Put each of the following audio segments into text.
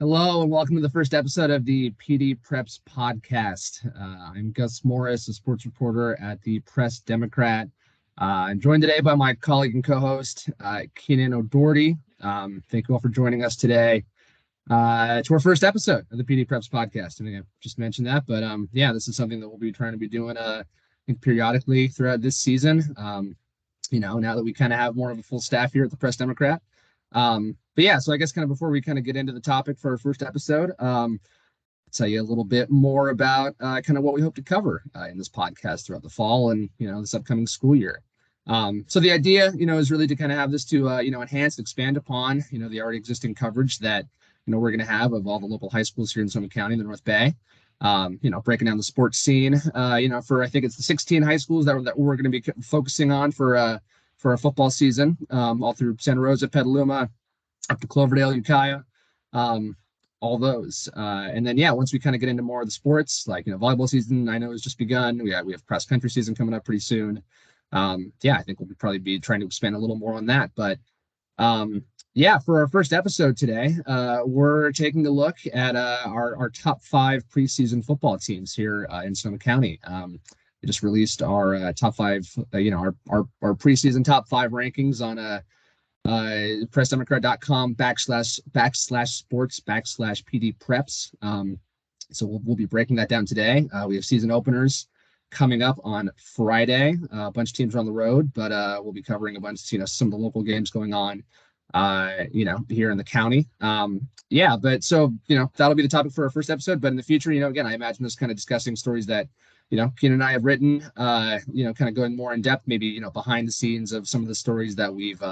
Hello and welcome to the first episode of the PDPreps podcast. I'm Gus Morris, a sports reporter at the Press Democrat. I'm joined today by my colleague and co-host, Keenan O'Doherty. Thank you all for joining us today to our first episode of the PDPreps podcast. I think I just mentioned that, but yeah, this is something that we'll be trying to be doing I think periodically throughout this season. Now that we kind of have more of a full staff here at the Press Democrat. But yeah, so I guess kind of before we kind of get into the topic for our first episode, tell you a little bit more about kind of what we hope to cover in this podcast throughout the fall and this upcoming school year. So the idea, is really to kind of have this to enhance, expand upon the already existing coverage that we're going to have of all the local high schools here in Sonoma County, in the North Bay. Breaking down the sports scene, for I think it's the 16 high schools that we're going to be focusing on for our football season, all through Santa Rosa, Petaluma, up to Cloverdale, Ukiah, all those. And then, yeah, once we kind of get into more of the sports, like, volleyball season, I know has just begun. We have cross country season coming up pretty soon. Yeah, I think we'll probably be trying to expand a little more on that. But yeah, for our first episode today, we're taking a look at our top 5 preseason football teams here in Sonoma County. We just released our top 5, our preseason top 5 rankings on pressdemocrat.com /sports/PDPreps. So we'll be breaking that down today. We have season openers coming up on Friday. A bunch of teams are on the road, but we'll be covering a bunch, some of the local games going on, here in the county. Yeah, but so, that'll be the topic for our first episode. But in the future, again, I imagine this kind of discussing stories that, Keenan and I have written, kind of going more in depth, maybe, behind the scenes of some of the stories that we've,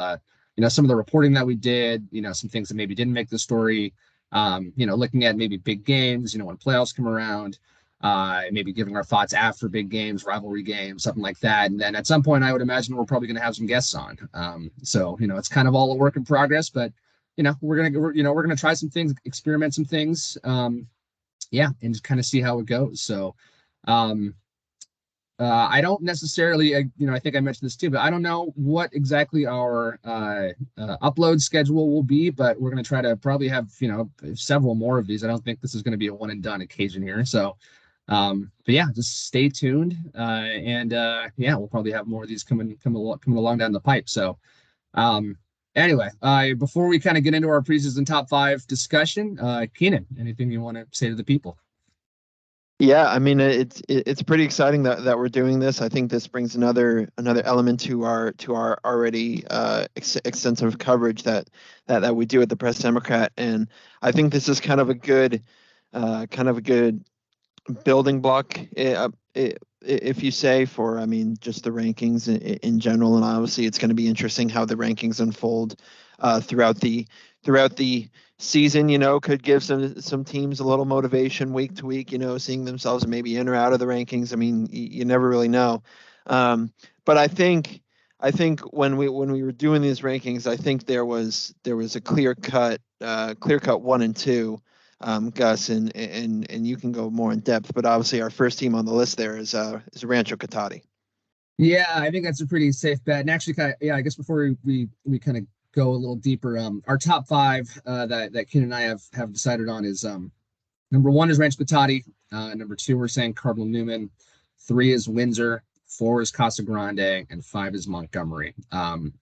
some of the reporting that we did, some things that maybe didn't make the story, looking at maybe big games, when playoffs come around, maybe giving our thoughts after big games, rivalry games, something like that. And then at some point, I would imagine we're probably going to have some guests on. So, it's kind of all a work in progress, but, we're going to try some things, experiment some things. Yeah, and just kind of see how it goes. So, I don't necessarily, I think I mentioned this too, but I don't know what exactly our upload schedule will be, but we're going to try to probably have, several more of these. I don't think this is going to be a one and done occasion here. So, but yeah, just stay tuned. Yeah, we'll probably have more of these coming along down the pipe. So, anyway, before we kind of get into our preseason top 5 discussion, Keenan, anything you want to say to the people? Yeah, I mean it's pretty exciting that we're doing this. I think this brings another element to our already extensive coverage that we do at the Press Democrat, and I think this is kind of a good building block, if you say, for just the rankings in general. And obviously it's going to be interesting how the rankings unfold throughout the season. Could give some teams a little motivation week to week, seeing themselves maybe in or out of the rankings. I mean, you never really know. But I think when we were doing these rankings, I think there was a clear cut 1 and 2, Gus, and you can go more in depth. But obviously our first team on the list there is Rancho Cotati. Yeah, I think that's a pretty safe bet. And actually, I guess before we kind of go a little deeper, our top 5 that Ken and I have decided on is number 1 is Rancho Cotati, number 2 we're saying Cardinal Newman, 3 is Windsor, 4 is Casa Grande, and 5 is Montgomery. And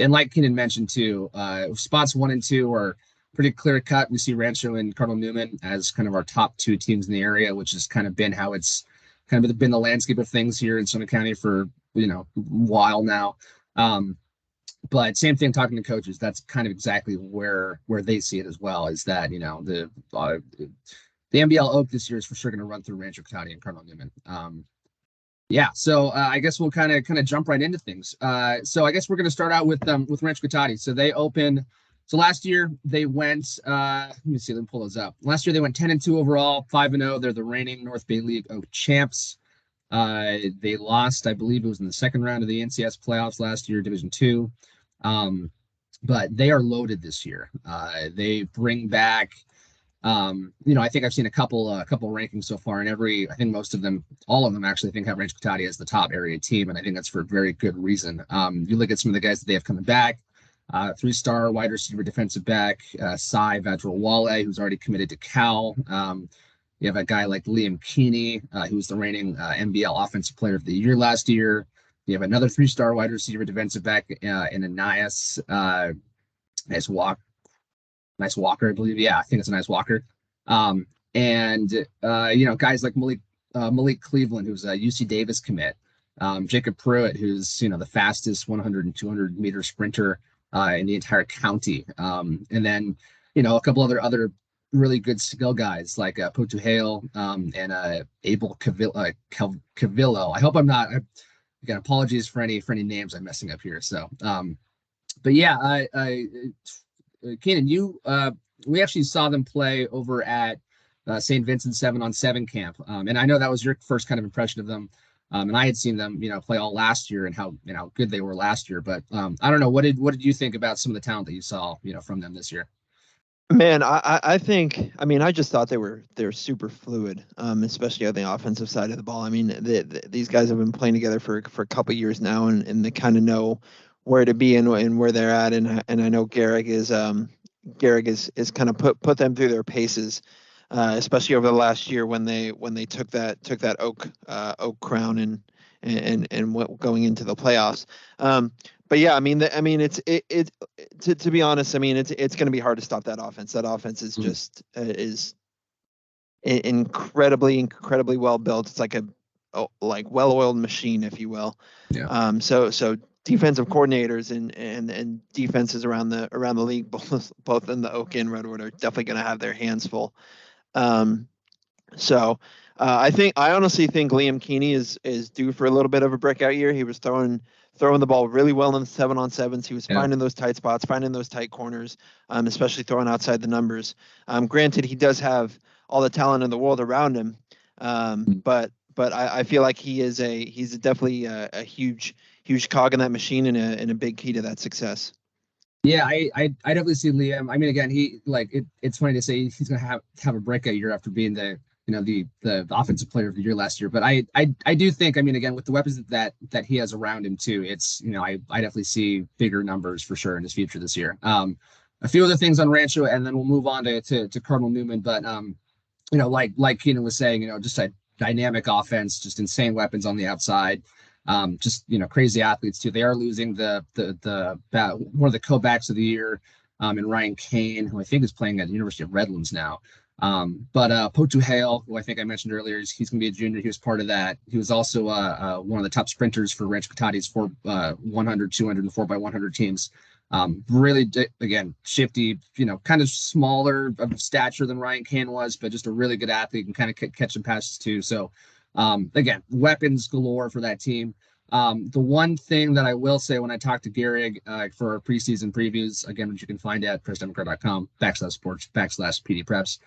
like Keenan mentioned too, spots 1 and 2 are pretty clear cut. We see Rancho and Cardinal Newman as kind of our top 2 teams in the area, which has kind of been how it's kind of been the landscape of things here in Sonoma County for a while now. But same thing, talking to coaches, that's kind of exactly where they see it as well, is that the NBL Oak this year is for sure going to run through Rancho Cotati and Cardinal Newman. Yeah, so I guess we'll kind of jump right into things. So I guess we're going to start out with Rancho Cotati. So they opened. So last year they went. Let me see. Let me pull those up. Last year they went 10-2 overall, 5-0. They're the reigning North Bay League Oak champs. They lost, I believe it was in the second round of the NCS playoffs last year, Division II. But they are loaded this year. They bring back. I think I've seen a couple rankings so far, and I think most of them, all of them actually, think have Rancho Cotati as the top area team, and I think that's for a very good reason. You look at some of the guys that they have coming back. Three-star wide receiver defensive back, Cy Vajrawale, who's already committed to Cal. You have a guy like Liam Keeney, who was the reigning NBL Offensive Player of the Year last year. You have another three-star wide receiver defensive back in Ananias, nice Walker, I believe. Yeah, I think it's a nice Walker. And guys like Malik Cleveland, who's a UC Davis commit. Jacob Pruitt, who's the fastest 100 and 200 meter sprinter in the entire county. And then a couple other really good skill guys like Potu Hale and Abel Cavillo. I hope I'm not. Again, apologies for any names I'm messing up here. So, but yeah, Keenan, we actually saw them play over at St. Vincent 7-on-7 camp, and I know that was your first kind of impression of them. And I had seen them, play all last year and how good they were last year. But I don't know, what did you think about some of the talent that you saw, from them this year? Man, I think, I just thought they're super fluid, especially on the offensive side of the ball. I mean, these guys have been playing together for a couple of years now, and they kind of know where to be and where they're at. And I know Garrick is kind of put them through their paces, especially over the last year when they took that oak crown and going into the playoffs. But yeah, it's to be honest, it's going to be hard to stop that offense. That offense is just is incredibly well built. It's like a well-oiled machine, if you will. Yeah. So defensive coordinators and defenses around the league, both in the Oak and Redwood, are definitely going to have their hands full. I honestly think Liam Keeney is due for a little bit of a breakout year. He was throwing the ball really well in the 7-on-7s. He was finding those tight spots, finding those tight corners, especially throwing outside the numbers. Granted, he does have all the talent in the world around him, but I feel like he's definitely a huge cog in that machine and a big key to that success. Yeah, I definitely see Liam. Again, it's funny to say he's gonna have a breakout year after being the offensive player of the year last year. But I do think, again, with the weapons that he has around him too, it's I definitely see bigger numbers for sure in his future this year. A few other things on Rancho, and then we'll move on to Cardinal Newman. But like Keenan was saying, just a dynamic offense, just insane weapons on the outside. Just crazy athletes too. They are losing the one of the co-backs of the year, in Ryan Kane, who I think is playing at the University of Redlands now. But Potu Hale, who I think I mentioned earlier, he's going to be a junior. He was part of that. He was also one of the top sprinters for Rancho Cotati's 100, 200, and 4x100 teams. Really, again, shifty, kind of smaller of stature than Ryan Kane was, but just a really good athlete and kind of catch some passes too. So, again, weapons galore for that team. The one thing that I will say when I talked to Gehrig for our preseason previews, again, which you can find at pressdemocrat.com/sports/PDPreps,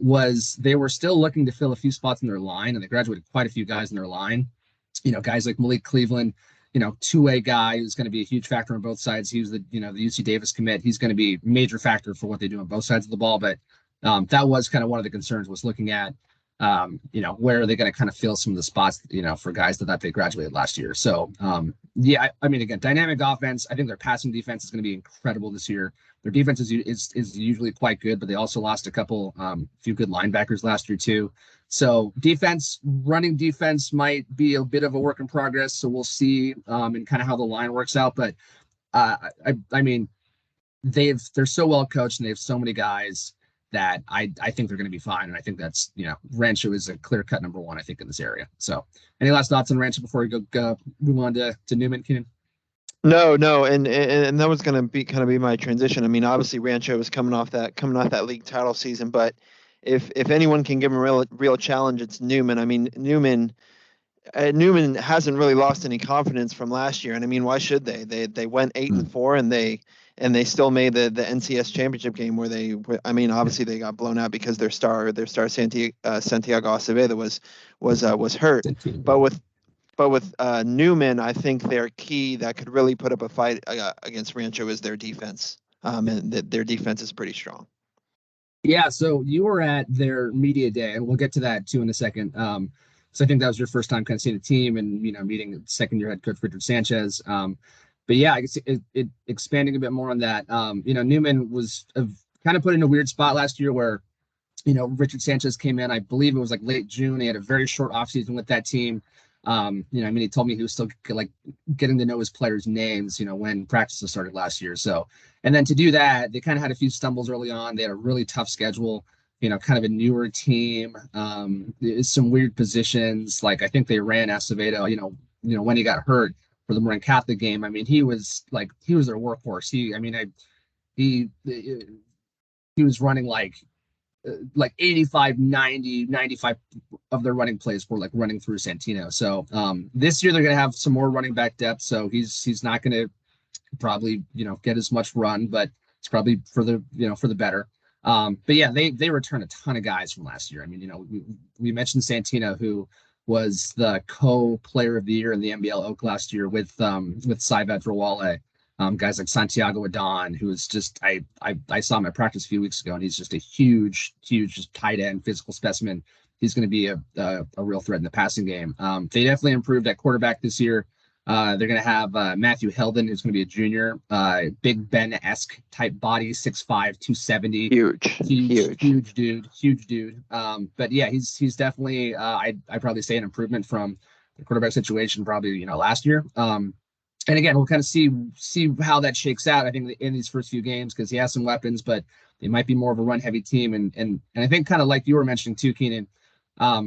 was they were still looking to fill a few spots in their line, and they graduated quite a few guys in their line. Guys like Malik Cleveland, two-way guy who's going to be a huge factor on both sides. He was the UC Davis commit. He's going to be a major factor for what they do on both sides of the ball. But that was kind of one of the concerns, was looking at where are they going to kind of fill some of the spots, for guys that they graduated last year. So, again, dynamic offense. I think their passing defense is going to be incredible this year. Their defense is usually quite good, but they also lost a few good linebackers last year too. So running defense might be a bit of a work in progress. So we'll see, and kind of how the line works out. But they're so well coached and they have so many guys that I think they're going to be fine. And I think that's, Rancho is a clear-cut number one, I think, in this area. So any last thoughts on Rancho before we go move on to Newman, Keenan? No, and that was going to be my transition. Obviously Rancho was coming off that league title season, but if anyone can give him a real challenge, it's Newman. Newman hasn't really lost any confidence from last year, and why should they? They went 8-4, and they still made the NCS championship game where obviously they got blown out because their star Santiago Acevedo was hurt. But with Newman, I think their key that could really put up a fight against Rancho is their defense, and their defense is pretty strong. Yeah, so you were at their media day, and we'll get to that too in a second. So I think that was your first time kind of seeing the team and meeting second-year head coach Richard Sanchez. But but yeah, I guess expanding a bit more on that. Newman was kind of put in a weird spot last year where Richard Sanchez came in, I believe it was like late June. He had a very short offseason with that team. He told me he was still like getting to know his players' names, when practices started last year. So, and then to do that, they kind of had a few stumbles early on. They had a really tough schedule, kind of a newer team. Some weird positions. Like I think they ran Acevedo, when he got hurt for the Marin Catholic game. I mean, he was their workhorse. He was running like 85, 90, 95 of their running plays were like running through Santino. So this year they're going to have some more running back depth. So he's not going to probably, get as much run, but it's probably for the better. But yeah, they return a ton of guys from last year. I mean, we mentioned Santino, who was the co-player of the year in the NBL Oak last year with Saivet Rawale. Guys like Santiago Adon, who is just I saw him at practice a few weeks ago, and he's just a huge just tight end physical specimen. He's going to be a real threat in the passing game. They definitely improved at quarterback this year. They're going to have Matthew Heldon, who's going to be a junior, Big Ben-esque type body, 6'5", 270. Huge dude. But yeah, he's definitely I'd probably say an improvement from the quarterback situation probably last year. And again, we'll kind of see how that shakes out, I think, in these first few games, because he has some weapons, but they might be more of a run-heavy team. And I think kind of like you were mentioning too, Keenan,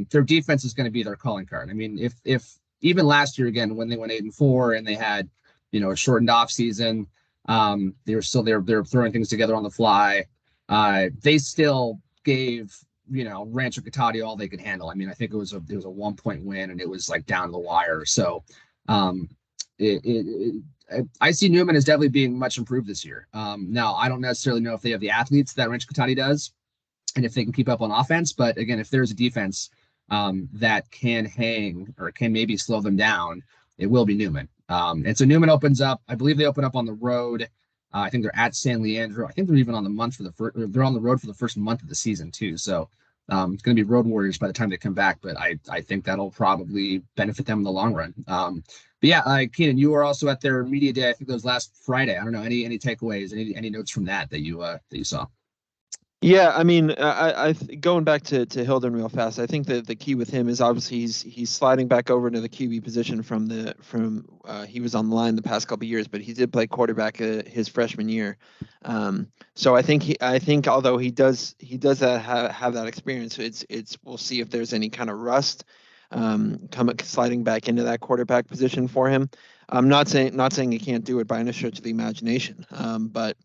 their defense is going to be their calling card. I mean, if even last year, again, when they went 8-4 and they had, a shortened off season, they were throwing things together on the fly. They still gave, Rancho Cotati all they could handle. I mean, I think it was a 1-point win, and it was like down to the wire. So, I see Newman as definitely being much improved this year. Now, I don't necessarily know if they have the athletes that Rancho Cotati does, and if they can keep up on offense. But again, if there's a defense that can hang or can maybe slow them down, it will be Newman. And so Newman opens up. I believe they open up on the road. I think they're at San Leandro. I think they're even on the month for the first. They're on the road for the first month of the season too. So it's going to be road warriors by the time they come back. But I think that'll probably benefit them in the long run. But yeah, Keenan, you were also at their media day. I think it was last Friday. I don't know any takeaways, any notes from that you saw. Yeah, I mean, going back to Hilden real fast. I think that the key with him is obviously he's sliding back over into the QB position from he was on the line the past couple of years, but he did play quarterback his freshman year. So I think although he does have that experience, we'll see if there's any kind of rust sliding back into that quarterback position for him. I'm not saying he can't do it by any stretch of the imagination, but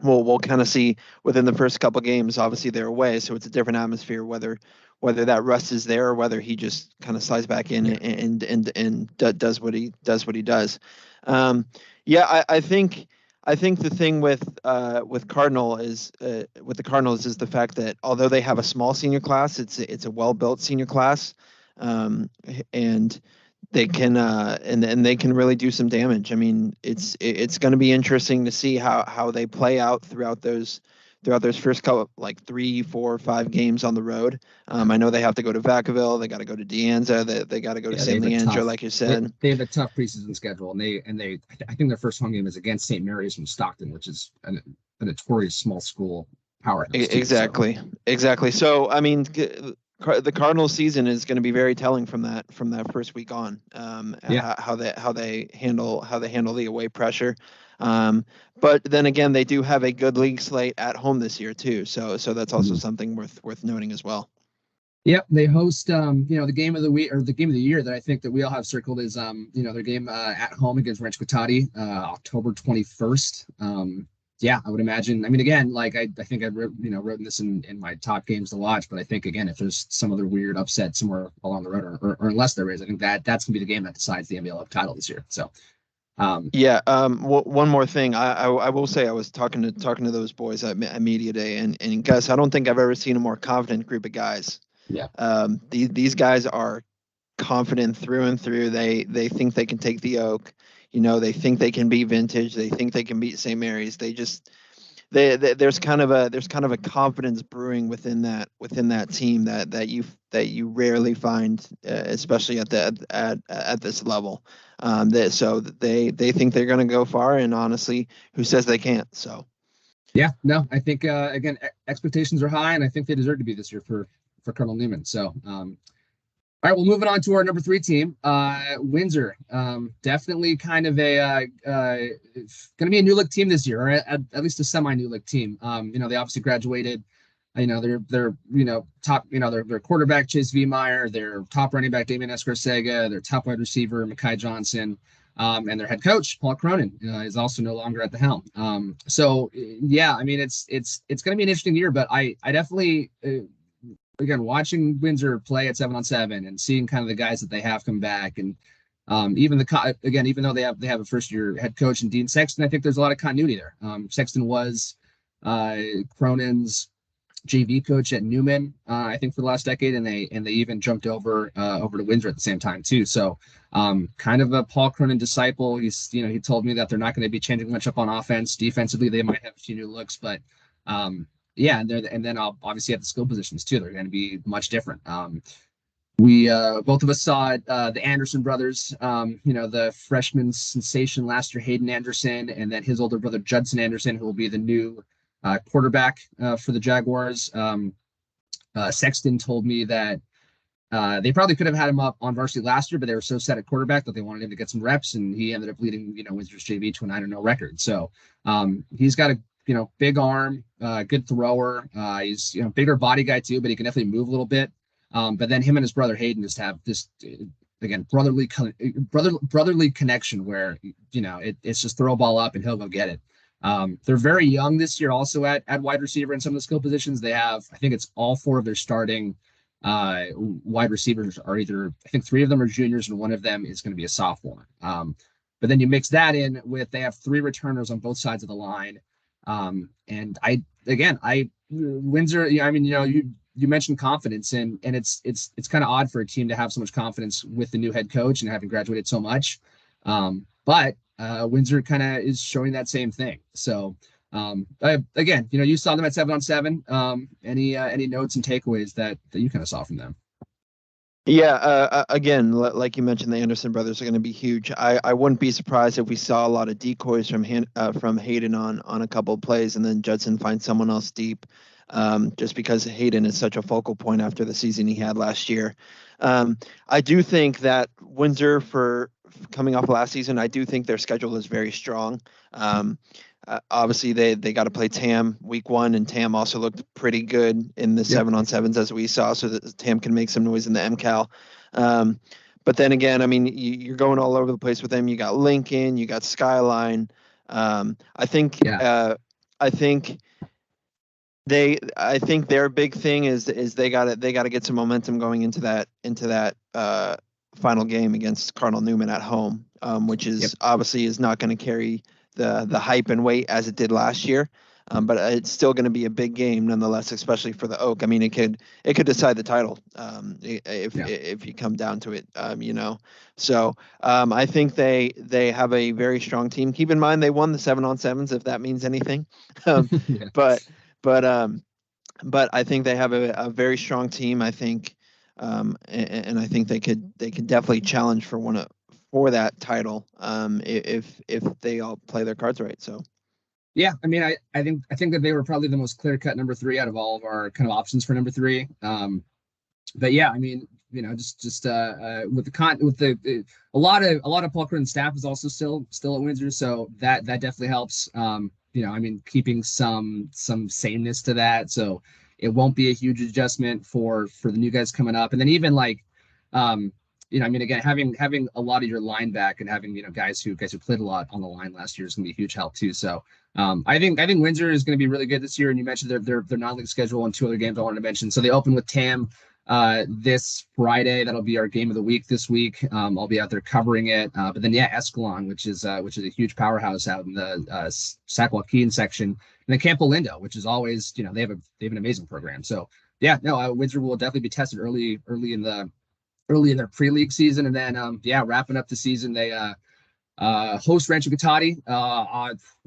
we'll kind of see within the first couple games. Obviously, they're away, so it's a different atmosphere. Whether that rust is there or whether he just kind of slides back in and does what he does. I think the thing with Cardinal is with the Cardinals is the fact that although they have a small senior class, it's a well-built senior class, and they can and they can really do some damage. I mean, it's going to be interesting to see how they play out throughout those first couple, like 3, 4, 5 games on the road. I know they have to go to Vacaville, they got to go to De Anza, they got to go to San Leandro, like you said. They have a tough preseason schedule, and I think their first home game is against St. Mary's from Stockton, which is a notorious small school powerhouse. Exactly. So I mean, the Cardinals season is going to be very telling from that first week on. How they handle the away pressure. But then again, they do have a good league slate at home this year too. So that's also something worth noting as well. Yep, they host the game of the week or the game of the year that I think that we all have circled is their game at home against Rancho Cotati, October 21st. Yeah, I would imagine. I mean, again, like I think I wrote this in my top games to watch, but I think again, if there's some other weird upset somewhere along the road, or unless there is, I think that's gonna be the game that decides the NBL title this year. So, one more thing, I will say I was talking to those boys at media day, and Gus, I don't think I've ever seen a more confident group of guys. Yeah. These guys are confident through and through. They think they can take the Oak. They think they can beat Vintage. They think they can beat St. Mary's. They there's kind of a confidence brewing within that team that you rarely find, especially at this level. So they think they're going to go far, and honestly, who says they can't? So Yeah, no, I think again expectations are high, and I think they deserve to be this year for Colonel Newman. So all right, well, moving on to our number three team, Windsor. Definitely kind of going to be a new look team this year, or at least a semi-new look team. They obviously graduated. They're top. Their quarterback Chase Vmeyer, their top running back Damian Escarcega, their top wide receiver Mekhi Johnson, and their head coach Paul Cronin is also no longer at the helm. So yeah, I mean it's going to be an interesting year, but I definitely. Again, watching Windsor play at 7-on-7 and seeing kind of the guys that they have come back, and even though they have a first year head coach and Dean Sexton, I think there's a lot of continuity there. Sexton was Cronin's JV coach at Newman, I think for the last decade, and they even jumped over to Windsor at the same time too. So kind of a Paul Cronin disciple. He told me that they're not going to be changing much up on offense. Defensively, they might have a few new looks, but yeah, and then obviously at the skill positions too, they're going to be much different. We both of us saw the Anderson brothers, the freshman sensation last year, Hayden Anderson, and then his older brother Judson Anderson, who will be the new quarterback for the Jaguars. Sexton told me that they probably could have had him up on varsity last year, but they were so set at quarterback that they wanted him to get some reps, and he ended up leading Windsor's JV to a 9-0 record. So he's got a big arm, good thrower. He's bigger body guy too, but he can definitely move a little bit. But then him and his brother Hayden just have this again brotherly connection where it's just throw a ball up and he'll go get it. They're very young this year, also at wide receiver in some of the skill positions. They have, I think it's all four of their starting wide receivers are either, I think three of them are juniors and one of them is going to be a sophomore. But then you mix that in with they have three returners on both sides of the line. And Windsor, you mentioned confidence, and it's kind of odd for a team to have so much confidence with the new head coach and having graduated so much. But Windsor kind of is showing that same thing. So again, you saw them at 7-on-7. Any notes and takeaways that you kind of saw from them? Yeah, again, like you mentioned, the Anderson brothers are going to be huge. I wouldn't be surprised if we saw a lot of decoys from Hayden on a couple of plays, and then Judson finds someone else deep, just because Hayden is such a focal point after the season he had last year. I do think that Windsor, for coming off last season, I do think their schedule is very strong. Obviously, they got to play TAM week 1, and TAM also looked pretty good in the 7-on-7s as we saw, so that TAM can make some noise in the MCAL. But then again, I mean, you're going all over the place with them. You got Lincoln, you got Skyline. I think their big thing is they got to get some momentum going into that final game against Cardinal Newman at home, which is obviously is not going to carry the hype and weight as it did last year, but it's still going to be a big game nonetheless, especially for the Oak. I mean, it could decide the title if you come down to it, So I think they have a very strong team. Keep in mind they won the 7-on-7s, if that means anything. But I think they have a very strong team. I think, and I think they could definitely challenge for that title if they all play their cards right. So yeah, I mean, I think that they were probably the most clear-cut number 3 out of all of our kind of options for number 3. But yeah, I mean, just with a lot of Paul Cronin's staff is also still at Windsor, so that definitely helps. I mean, keeping some sameness to that, so it won't be a huge adjustment for the new guys coming up, and then even like. I mean, again, having a lot of your line back and having guys who played a lot on the line last year is going to be a huge help too. So I think Windsor is going to be really good this year. And you mentioned their non-league schedule and 2 other games I wanted to mention. So they open with TAM this Friday. That'll be our game of the week this week. I'll be out there covering it. But then Escalon, which is a huge powerhouse out in the Sac Joaquin section, and then Campo Lindo, which is always they have an amazing program. So Windsor will definitely be tested early in their pre-league season, and then wrapping up the season, they Host Rancho Cotati.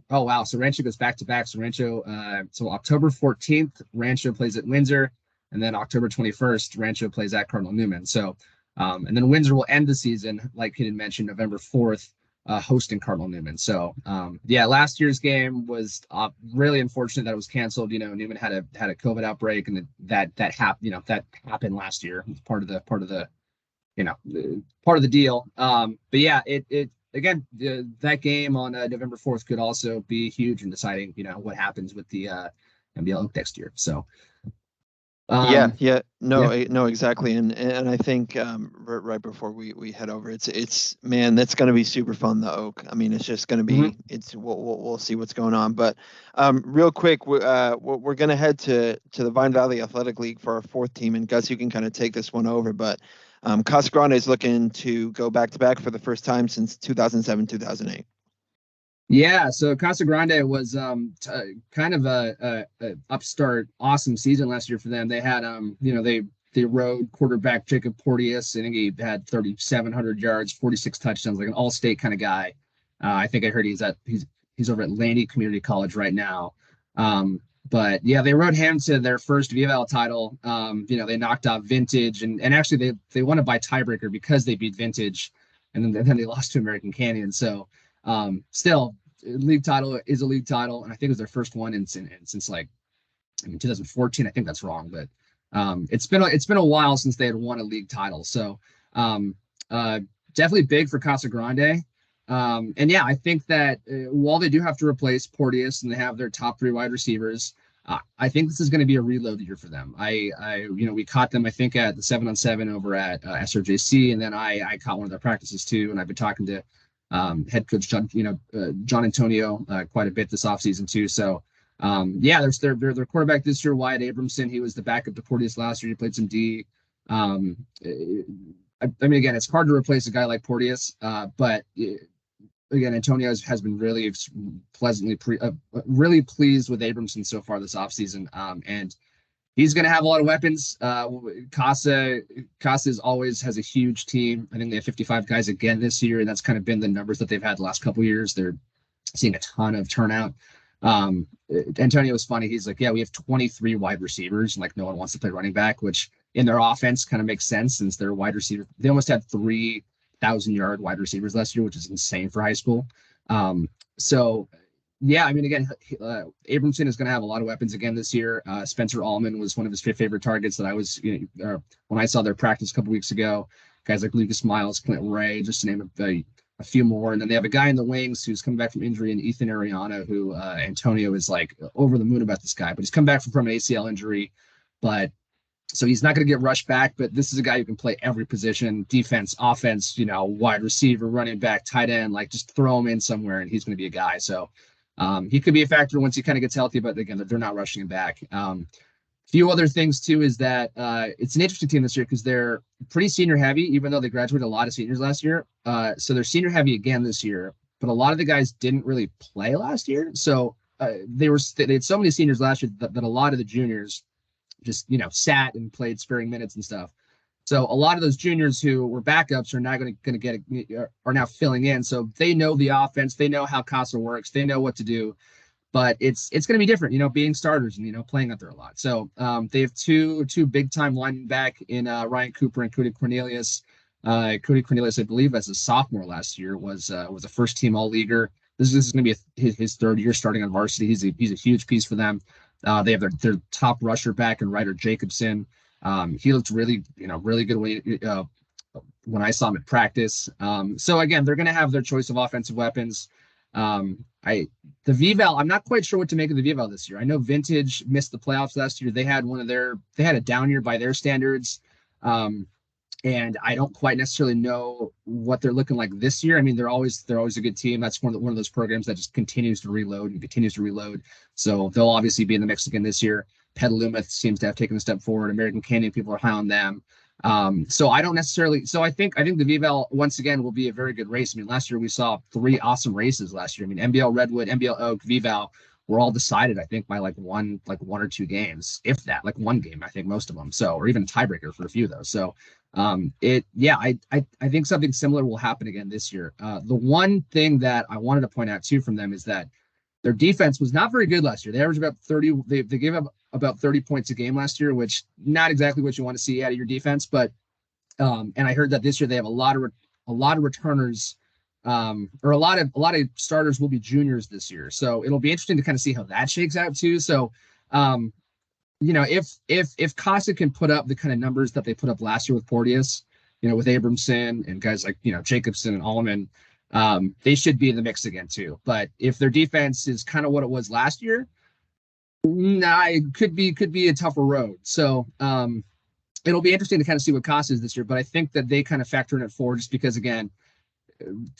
Oh wow, so Rancho goes back to back. So Rancho, so October 14th, Rancho plays at Windsor, and then October 21st, Rancho plays at Cardinal Newman. So, and then Windsor will end the season, like he had mentioned, November 4th, hosting Cardinal Newman. So, yeah, last year's game was really unfortunate that it was canceled. Newman had a COVID outbreak, and that happened last year. It's part of the deal. But yeah, it again, that game on November 4th could also be huge in deciding, what happens with the NBL Oak next year. So, Yeah, yeah, no, exactly, and I think right before we head over, it's man, that's going to be super fun. The Oak, I mean, it's just going to mhm. be, we'll see what's going on. But real quick, we're going to head to the Vine Valley Athletic League for our fourth team, and Gus, you can kind of take this one over. But Casa Grande is looking to go back to back for the first time since 2007, 2008. Yeah, so Casa Grande was kind of a upstart, awesome season last year for them. They had they rode quarterback Jacob Porteous. I think he had 3,700 yards, 46 touchdowns, like an all-state kind of guy. I think I heard he's over at Laney Community College right now. But yeah, they rode him to their first VVAL title. They knocked out Vintage, and actually they won it by tiebreaker because they beat Vintage, and then they lost to American Canyon. So. Still, league title is a league title, and I think it was their first one since like 2014. I think that's wrong, but it's been a while since they had won a league title. So um, uh, definitely big for Casa Grande. And yeah, I think that while they do have to replace Porteous and they have their top three wide receivers, I think this is going to be a reload year for them. We caught them, I think, at the 7-on-7 over at SRJC, and then I caught one of their practices too. And I've been talking to head coach John Antonio quite a bit this offseason too. So yeah, their quarterback this year, Wyatt Abramson. He was the backup to Porteous last year. He played some D. Um, I mean, again, it's hard to replace a guy like Porteous, but again, Antonio has been really really pleased with Abramson so far this offseason. And he's going to have a lot of weapons. Casa always has a huge team. I think they have 55 guys again this year, and that's kind of been the numbers that they've had the last couple of years. They're seeing a ton of turnout. Antonio was funny. He's like, yeah, we have 23 wide receivers, and like no one wants to play running back, which in their offense kind of makes sense since they're wide receiver. They almost had 3,000-yard wide receivers last year, which is insane for high school. So yeah, I mean, again, Abramson is going to have a lot of weapons again this year. Spencer Allman was one of his favorite targets that I was, when I saw their practice a couple weeks ago. Guys like Lucas Miles, Clint Ray, just to name a few more. And then they have a guy in the wings who's coming back from injury, and Ethan Ariana, who Antonio is like over the moon about this guy. But he's come back from an ACL injury, but so he's not going to get rushed back. But this is a guy who can play every position: defense, offense, wide receiver, running back, tight end. Like just throw him in somewhere, and he's going to be a guy. So. He could be a factor once he kind of gets healthy, but again, they're not rushing him back. Few other things too is that it's an interesting team this year because they're pretty senior heavy, even though they graduated a lot of seniors last year. So they're senior heavy again this year, but a lot of the guys didn't really play last year. So they had so many seniors last year that a lot of the juniors just sat and played sparing minutes and stuff. So a lot of those juniors who were backups are now going to are now filling in. So they know the offense, they know how Casa works, they know what to do. But it's going to be different, being starters and playing out there a lot. So they have two big time linemen back in Ryan Cooper and Cody Cornelius. Cody Cornelius, I believe, as a sophomore last year, was a first team all leaguer. This is going to be his third year starting on varsity. He's a huge piece for them. They have their top rusher back and Ryder Jacobson. He looked really good when I saw him at practice. So again, they're going to have their choice of offensive weapons. The VVAL, I'm not quite sure what to make of the VVAL this year. I know Vintage missed the playoffs last year. They had a down year by their standards. And I don't quite necessarily know what they're looking like this year. I mean, they're always a good team. That's one of those programs that just continues to reload and continues to reload. So they'll obviously be in the mix again this year. Petaluma seems to have taken a step forward. American Canyon, people are high on them. So I don't necessarily. So I think the VVAL once again will be a very good race. I mean, last year we saw 3 awesome races last year. I mean, NBL Redwood, NBL Oak, VVAL were all decided, I think, by like one or two games, if that, like one game, I think most of them. So, or even a tiebreaker for a few of those. So, I think something similar will happen again this year. The one thing that I wanted to point out too from them is that their defense was not very good last year. They averaged about 30. They gave up about 30 points a game last year, which not exactly what you want to see out of your defense. But and I heard that this year they have a lot of returners, or a lot of starters will be juniors this year. So it'll be interesting to kind of see how that shakes out too. So um, if Casa can put up the kind of numbers that they put up last year with Porteous, with Abramson and guys like Jacobson and Allman, they should be in the mix again too. But if their defense is kind of what it was last year, it could be a tougher road. So it'll be interesting to kind of see what Casa is this year. But I think that they kind of factor in it forward just because again,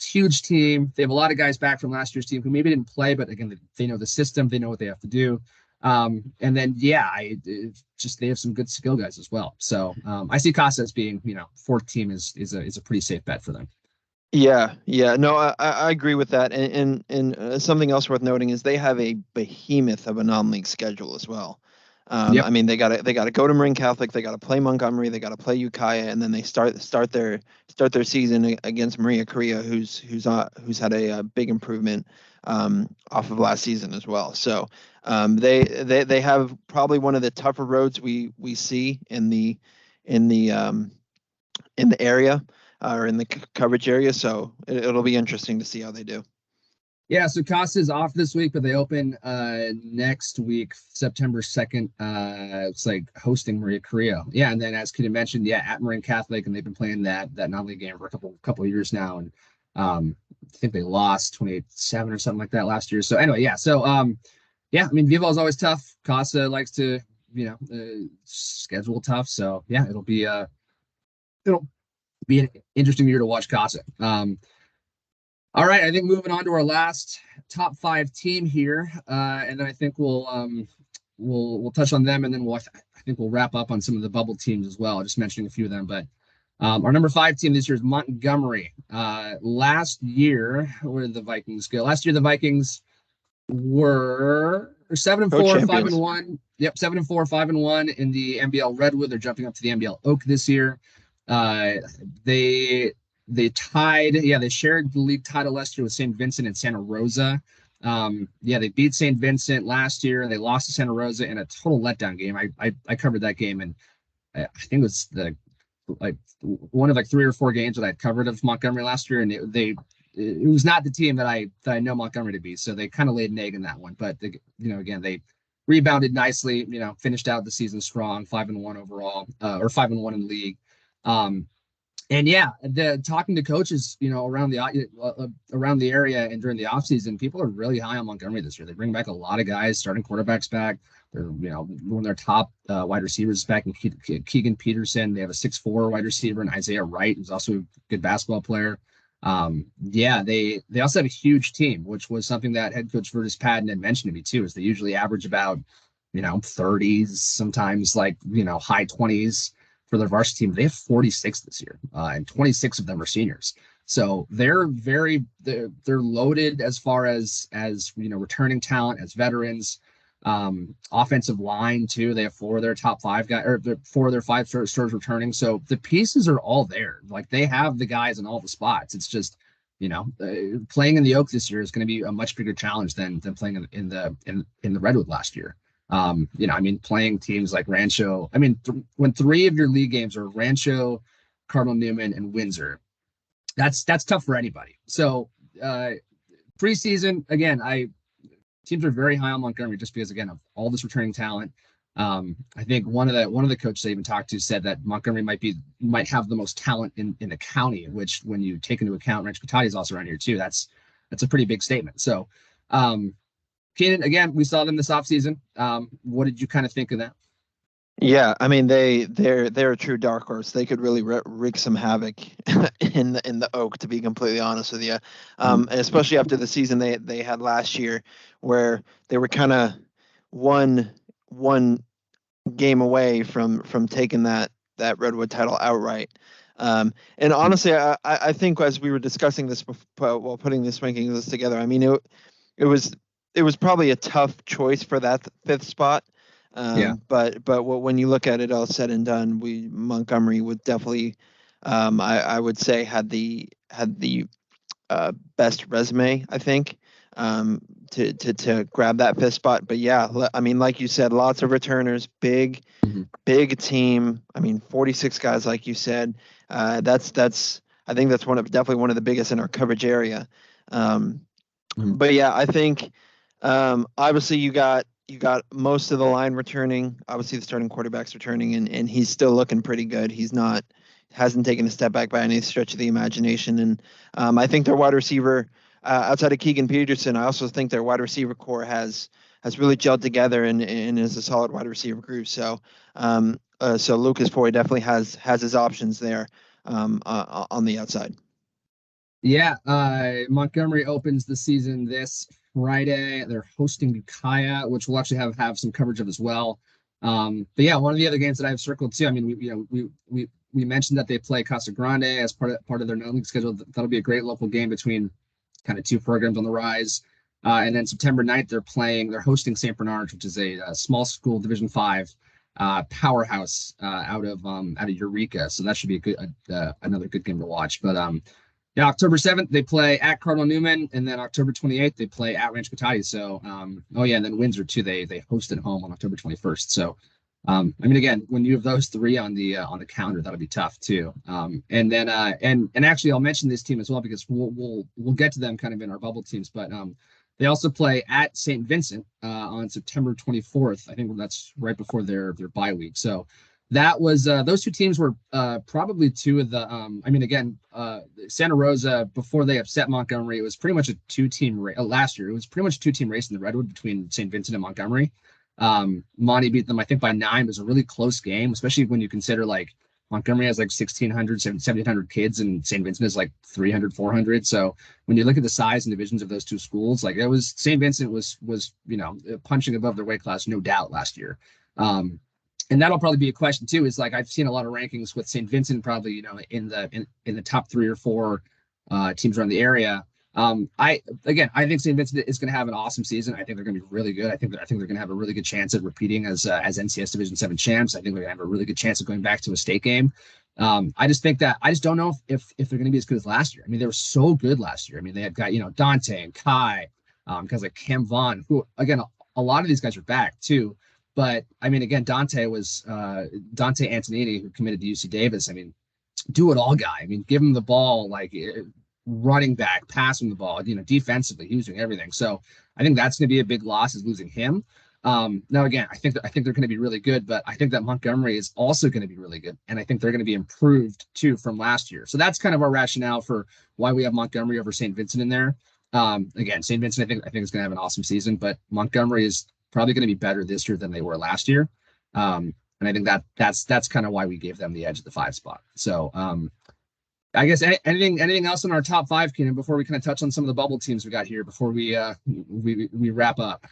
huge team. They have a lot of guys back from last year's team who maybe didn't play, but again, they know the system, they know what they have to do. And then they have some good skill guys as well. So I see Casa as being, fourth team is a pretty safe bet for them. Yeah, no, I agree with that. And something else worth noting is they have a behemoth of a non-league schedule as well. Yep. I mean, they got to go to Marin Catholic, they got to play Montgomery, they got to play Ukiah, and then they start their season against Maria Correa, who's had a big improvement off of last season as well. So they have probably one of the tougher roads we see in the area. Or in the coverage area, so it'll be interesting to see how they do. Yeah, so Casa is off this week, but they open next week, September 2nd. It's like hosting Maria Correa. Yeah, and then as Keaton mentioned, at Marin Catholic, and they've been playing that non-league game for a couple of years now, and I think they lost 28-7 or something like that last year. So anyway, I mean, Viva is always tough. Casa likes to schedule tough, so it'll be an interesting year to watch Casa. All right, I think moving on to our last top 5 team here, and then I think we'll touch on them, and then I think we'll wrap up on some of the bubble teams as well. Just mentioning a few of them, but our number 5 team this year is Montgomery. Last year, where did the Vikings go? Last year the Vikings were 7-4, 5-1. Yep, 7-4, 5-1 in the NBL Redwood. They're jumping up to the NBL Oak this year. They tied, they shared the league title last year with St. Vincent and Santa Rosa. They beat St. Vincent last year and they lost to Santa Rosa in a total letdown game. I covered that game, and I think it was one of 3 or 4 games that I'd covered of Montgomery last year, and it was not the team that I know Montgomery to be. So they kind of laid an egg in that one, but again, they rebounded nicely, finished out the season strong, 5-1 overall, or 5-1 in the league. Talking to coaches, around the area and during the offseason, people are really high on Montgomery this year. They bring back a lot of guys, starting quarterbacks back. They're, one of their top wide receivers is back in Keegan Peterson. They have a 6'4" wide receiver in Isaiah Wright, who's also a good basketball player. They also have a huge team, which was something that head coach Vertus Patton had mentioned to me too, is they usually average about, 30s, sometimes high 20s. For their varsity team. They have 46 this year, and 26 of them are seniors. So they're loaded as far as returning talent, as veterans. Offensive line too. They have 4 of their top 5 guys, or 4 of their 5 stars returning. So the pieces are all there. Like, they have the guys in all the spots. It's just playing in the Oak this year is going to be a much bigger challenge than playing in the Redwood last year. Playing teams like Rancho. When 3 of your league games are Rancho, Cardinal Newman, and Windsor, that's tough for anybody. So preseason, again, teams are very high on Montgomery just because, again, of all this returning talent. I think one of the coaches I even talked to said that Montgomery might have the most talent in the county, which, when you take into account Rancho Cotati is also around here too, that's a pretty big statement. So Keenan, again, we saw them this offseason. What did you kind of think of that? Yeah, I mean, they're a true dark horse. They could really wreak some havoc in the Oak, to be completely honest with you. Especially after the season they had last year, where they were kind of one game away from taking that Redwood title outright. And honestly, I think, as we were discussing this while putting this ranking list together, I mean, it was probably a tough choice for that 5th spot. Yeah. But when you look at it all said and done, Montgomery would definitely, I would say had the best resume, I think, to grab that fifth spot. But yeah, I mean, like you said, lots of returners, Mhm. big team. I mean, 46 guys, like you said. That's I think that's definitely one of the biggest in our coverage area. Um, Mhm. but yeah, I think obviously you got most of the line returning. Obviously, the starting quarterback's returning, and he's still looking pretty good. He's not hasn't taken a step back by any stretch of the imagination. And I think their wide receiver, outside of Keegan Peterson, I also think their wide receiver core has really gelled together and is a solid wide receiver group. So Lucas Foy definitely has his options there on the outside. Yeah, Montgomery opens the season this Friday. They're hosting Ukiah, which we'll actually have some coverage of as well. But yeah, one of the other games that I've circled too. I mean, we mentioned that they play Casa Grande as part of their non-league schedule. That'll be a great local game between kind of two programs on the rise. And then September 9th, they're hosting St. Bernard's, which is a small school Division 5 powerhouse out of Eureka. So that should be another good game to watch. But yeah, October 7th, they play at Cardinal Newman, and then October 28th, they play at Rancho Cotati. So, oh yeah, and then Windsor too. They host at home on October 21st. So, I mean, again, when you have those three on the calendar, that'll be tough too. And actually, I'll mention this team as well because we'll get to them kind of in our bubble teams. But they also play at St. Vincent on September 24th. I think that's right before their bye week. So that was those two teams were probably two of the I mean again Santa Rosa before they upset Montgomery, it was pretty much a two-team race. Last year it was pretty much a two-team race in the Redwood between St. Vincent and Montgomery. Monty beat them I think by 9. It was a really close game, especially when you consider like Montgomery has like 1,600 1,700 kids and St. Vincent is like 300 400. So when you look at the size and divisions of those two schools, like it was St. Vincent was punching above their weight class, no doubt, last year. And that'll probably be a question too. Is like I've seen a lot of rankings with St. Vincent probably in the top 3 or 4 teams around the area. I think St. Vincent is going to have an awesome season. I think they're going to be really good. I think they're going to have a really good chance at repeating as NCS Division 7 champs. I think they're going to have a really good chance of going back to a state game. I just don't know if they're going to be as good as last year. I mean, they were so good last year. I mean, they had got Dante and Kai, guys like Cam Vaughn, who again a lot of these guys are back too. But I mean, again, Dante Antonini, who committed to UC Davis. I mean, do it all guy. I mean, give him the ball, like running back, passing the ball, defensively, he was doing everything. So I think that's going to be a big loss is losing him. Now, again, I think they're going to be really good, but I think that Montgomery is also going to be really good. And I think they're going to be improved too from last year. So that's kind of our rationale for why we have Montgomery over St. Vincent in there. Again, St. Vincent, I think is going to have an awesome season, but Montgomery is probably going to be better this year than they were last year. And I think that's kind of why we gave them the edge at the 5 spot. So I guess anything else in our top 5, Keenan, before we kind of touch on some of the bubble teams we got here before we wrap up.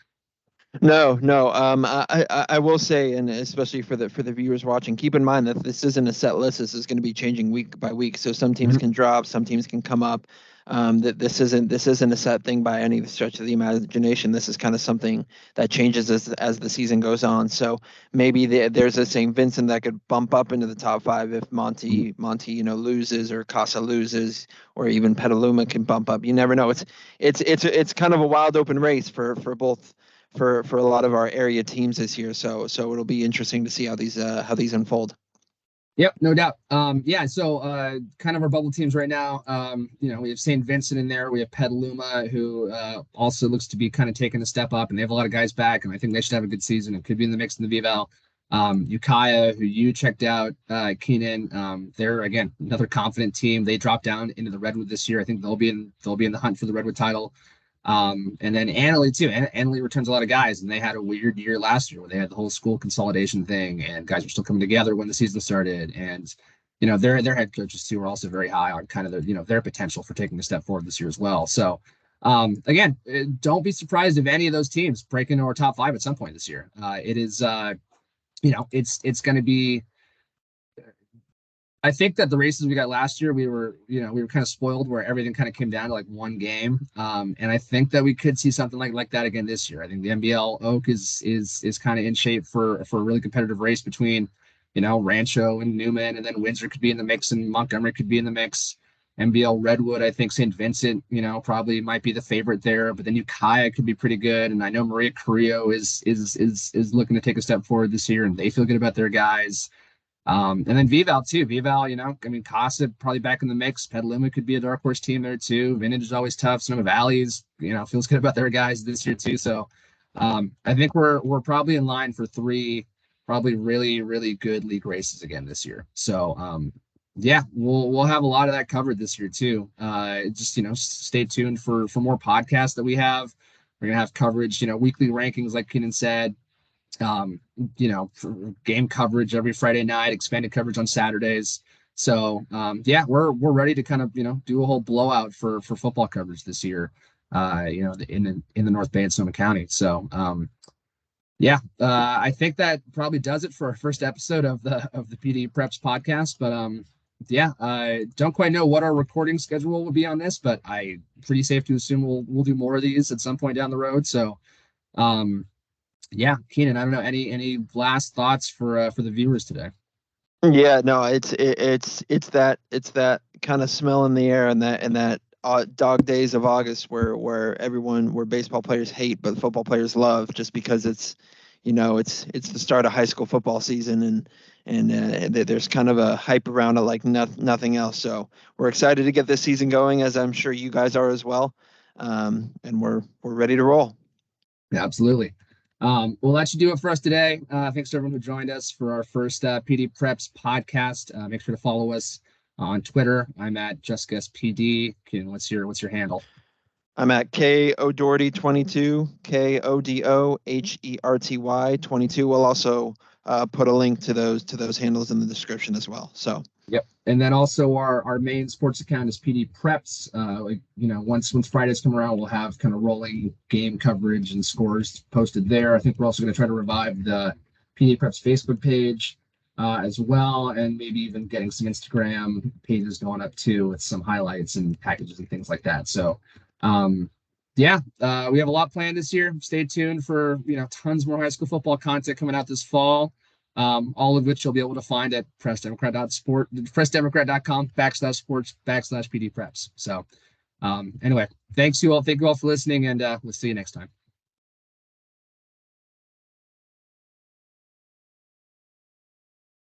No, no. I will say, and especially for the viewers watching, keep in mind that this isn't a set list. This is going to be changing week by week. So some teams can drop, some teams can come up. That this isn't a set thing by any stretch of the imagination. This is kind of something that changes as the season goes on. So maybe there's a St. Vincent that could bump up into the top 5 if Monty loses, or Casa loses, or even Petaluma can bump up. You never know. It's kind of a wild open race for both. For a lot of our area teams this year, so it'll be interesting to see how these unfold. Yep, no doubt. Yeah, so kind of our bubble teams right now. We have St. Vincent in there. We have Petaluma, who also looks to be kind of taking a step up, and they have a lot of guys back, and I think they should have a good season and could be in the mix in the VVAL. Ukiah, who you checked out, Keenan. They're again another confident team. They dropped down into the Redwood this year. I think they'll be in the hunt for the Redwood title. And then Annalee too. Annalee returns a lot of guys, and they had a weird year last year where they had the whole school consolidation thing, and guys were still coming together when the season started. And their head coaches too were also very high on kind of their potential for taking a step forward this year as well. So again, don't be surprised if any of those teams break into our top 5 at some point this year. It is it's going to be. I think that the races we got last year, we were kind of spoiled where everything kind of came down to like one game. And I think that we could see something like that again this year. I think the NBL Oak is kind of in shape for a really competitive race between, Rancho and Newman, and then Windsor could be in the mix and Montgomery could be in the mix. NBL Redwood, I think St. Vincent, probably might be the favorite there, but then Ukiah could be pretty good. And I know Maria Carrillo is looking to take a step forward this year, and they feel good about their guys. And then Vival too. Vival, Casa probably back in the mix. Petaluma could be a dark horse team there too. Vintage is always tough. Sonoma Valley's, feels good about their guys this year too. So I think we're probably in line for three probably really, really good league races again this year. So yeah, we'll have a lot of that covered this year too. Just stay tuned for more podcasts that we have. We're gonna have coverage, weekly rankings like Keenan said. um, game coverage every Friday night, expanded coverage on Saturdays. So yeah, we're ready to kind of do a whole blowout for football coverage this year. In the North Bay and Sonoma County. So yeah, I think that probably does it for our first episode of the PD Preps podcast. But yeah, I don't quite know what our recording schedule will be on this, but I pretty safe to assume we'll do more of these at some point down the road. So um yeah, Keenan, I don't know, any last thoughts for the viewers today? Yeah, no, it's that kind of smell in the air, and that dog days of August where baseball players hate but football players love, just because it's the start of high school football season, and there's kind of a hype around it like nothing else. So we're excited to get this season going, as I'm sure you guys are as well, and we're ready to roll. Yeah, absolutely. Well, that should do it for us today. Thanks to everyone who joined us for our first PD Preps podcast. Make sure to follow us on Twitter. I'm at JustGuessPD. Keenan, what's your handle? I'm at KODoherty22, KODOHERTY 22. We'll also put a link to those handles in the description as well. So Yep. And then also our main sports account is PD Preps. Once Fridays come around, we'll have kind of rolling game coverage and scores posted there. I think we're also going to try to revive the PD Preps Facebook page as well, and maybe even getting some Instagram pages going up too with some highlights and packages and things like that. So yeah, we have a lot planned this year. Stay tuned for tons more high school football content coming out this fall. All of which you'll be able to find at pressdemocrat.com/sports/PD preps. So anyway, thank you all for listening, and we'll see you next time.